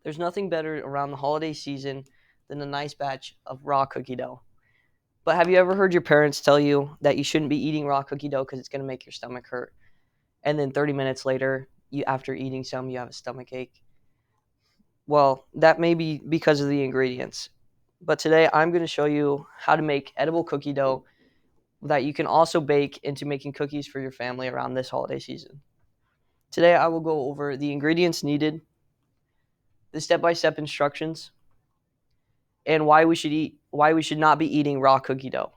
There's nothing better around the holiday season than a nice batch of raw cookie dough. But have you ever heard your parents tell you that you shouldn't be eating raw cookie dough because it's going to make your stomach hurt? And then 30 minutes later, after eating some, you have a stomach ache? Well, that may be because of the ingredients. But today I'm going to show you how to make edible cookie dough that you can also bake into making cookies for your family around this holiday season. Today I will go over the ingredients needed, the step-by-step instructions, and why we should not be eating raw cookie dough.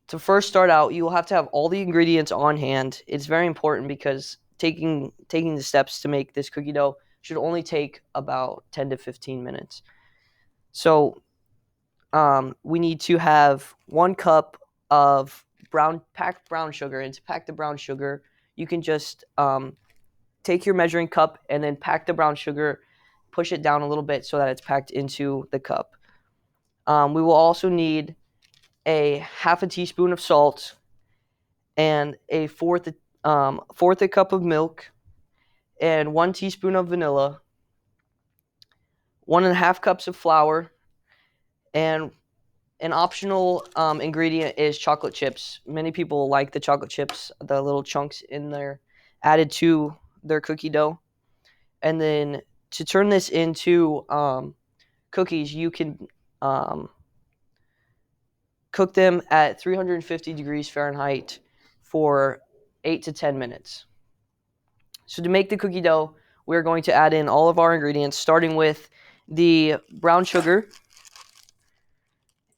To first start out, you will have to have all the ingredients on hand. It's very important because taking the steps to make this cookie dough should only take about 10 to 15 minutes. So we need to have 1 cup of packed brown sugar. And to pack the brown sugar, you can just take your measuring cup and then pack the brown sugar, push it down a little bit so that it's packed into the cup. We will also need a half a teaspoon of salt and a fourth a cup of milk and 1 teaspoon of vanilla, 1.5 cups of flour, and an optional ingredient is chocolate chips. Many people like the chocolate chips, the little chunks in there, added to their cookie dough. And then to turn this into cookies, you can cook them at 350 degrees Fahrenheit for 8 to 10 minutes. So to make the cookie dough, we're going to add in all of our ingredients, starting with the brown sugar,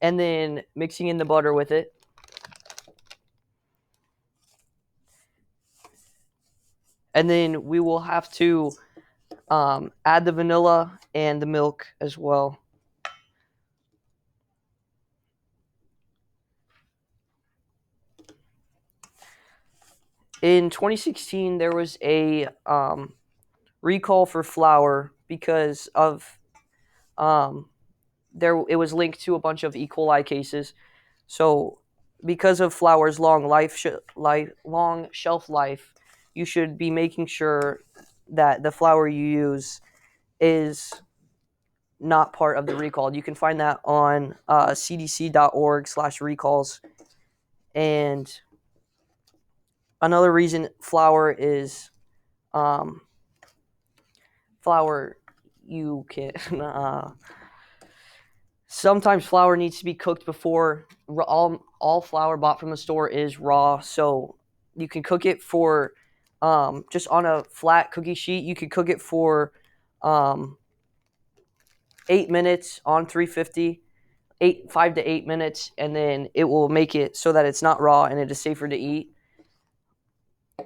and then mixing in the butter with it. And then we will have to add the vanilla and the milk as well. In 2016, there was a recall for flour because of it was linked to a bunch of E. coli cases. So because of flour's long shelf life, you should be making sure that the flour you use is not part of the recall. You can find that on cdc.org/recalls. And another reason flour you can sometimes flour needs to be cooked before. All flour bought from the store is raw, so you can cook it for just on a flat cookie sheet. You can cook it for 8 minutes on 350, 5 to 8 minutes, and then it will make it so that it's not raw and it is safer to eat.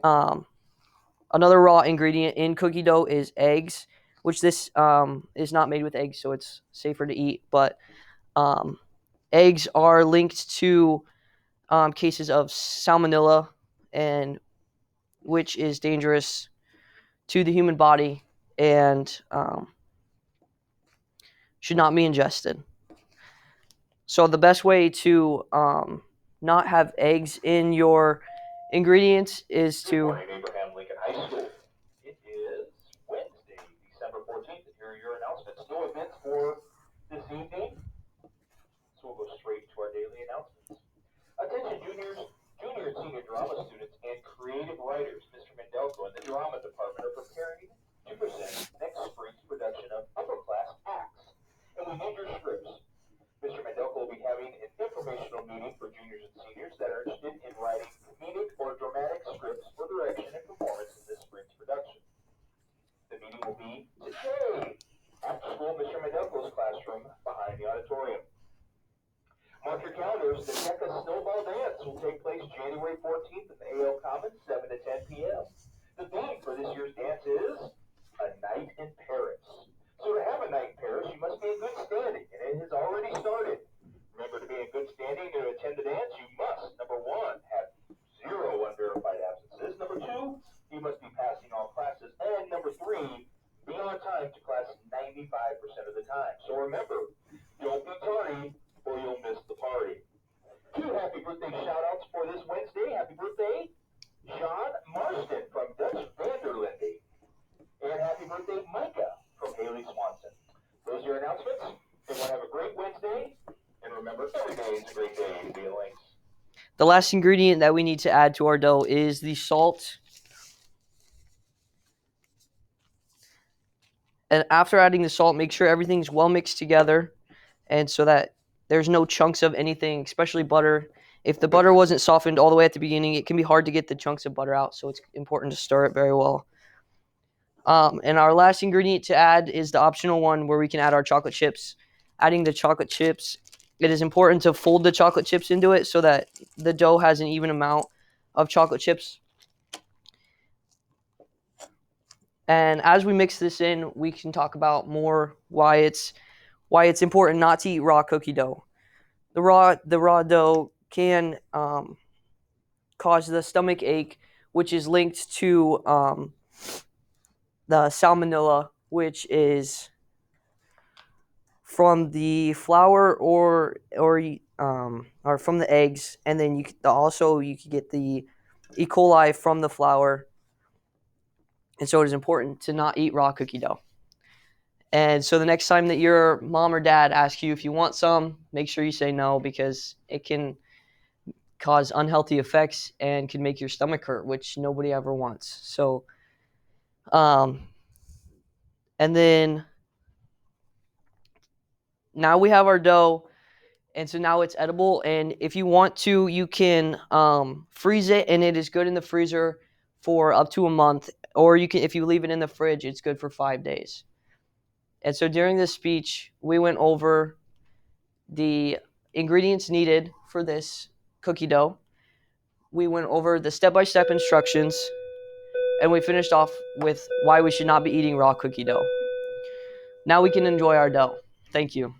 Another raw ingredient in cookie dough is eggs, which this is not made with eggs, so it's safer to eat. But eggs are linked to cases of salmonella, and which is dangerous to the human body and should not be ingested. So the best way to not have eggs in your ingredients is to Abraham Lincoln High School. It is Wednesday, December 14th, and here are your announcements. No events for this evening, so we'll go straight to our daily announcements. Attention junior and senior drama students and creative writers. Mr. Mendelko and the drama department are preparing to present next spring's production of Upper Class Acts, and we need your scripts. Mr. Mendelko will be having an informational meeting for juniors and seniors that are interested in writing comedic or dramatic scripts for direction and performance in this spring's production. The meeting will be today after school, Mr. Mendelko's classroom behind the auditorium. Mark your calendars. The NECA Snowball Dance will take place January 14th at the AL Commons, 7 to 10 p.m. The theme for this year's dance is A Night in Paris. So to have a night in Paris, you must be in good standing, and it has already started. Remember, to be in good standing to attend the dance, you must, number 1, have 0 unverified absences. Number 2, you must be passing all classes. And number 3, be on time to class 95% of the time. So remember, don't be tardy or you'll miss the party. 2 happy birthday shout-outs for this Wednesday. Happy birthday, John Marston from Dutch Vanderlinde. And happy birthday, Micah your announcements. Everyone have a great Wednesday. And remember, every day is a great day to be a Lynx. The last ingredient that we need to add to our dough is the salt. And after adding the salt, make sure everything's well mixed together, and so that there's no chunks of anything, especially butter. If the butter wasn't softened all the way at the beginning, it can be hard to get the chunks of butter out, so it's important to stir it very well. And our last ingredient to add is the optional one where we can add our chocolate chips. Adding the chocolate chips, it is important to fold the chocolate chips into it so that the dough has an even amount of chocolate chips. And as we mix this in, we can talk about more why it's important not to eat raw cookie dough. The raw dough can cause the stomach ache, which is linked to the salmonella, which is from the flour or from the eggs, and then you could get the E. coli from the flour, and so it is important to not eat raw cookie dough. And so the next time that your mom or dad asks you if you want some, make sure you say no, because it can cause unhealthy effects and can make your stomach hurt, which nobody ever wants. So, and then now we have our dough, and so now it's edible. And if you want to, you can freeze it, and it is good in the freezer for up to a month. Or you can, if you leave it in the fridge, it's good for 5 days. And so during this speech, we went over the ingredients needed for this cookie dough. We went over the step-by-step instructions, and we finished off with why we should not be eating raw cookie dough. Now we can enjoy our dough. Thank you.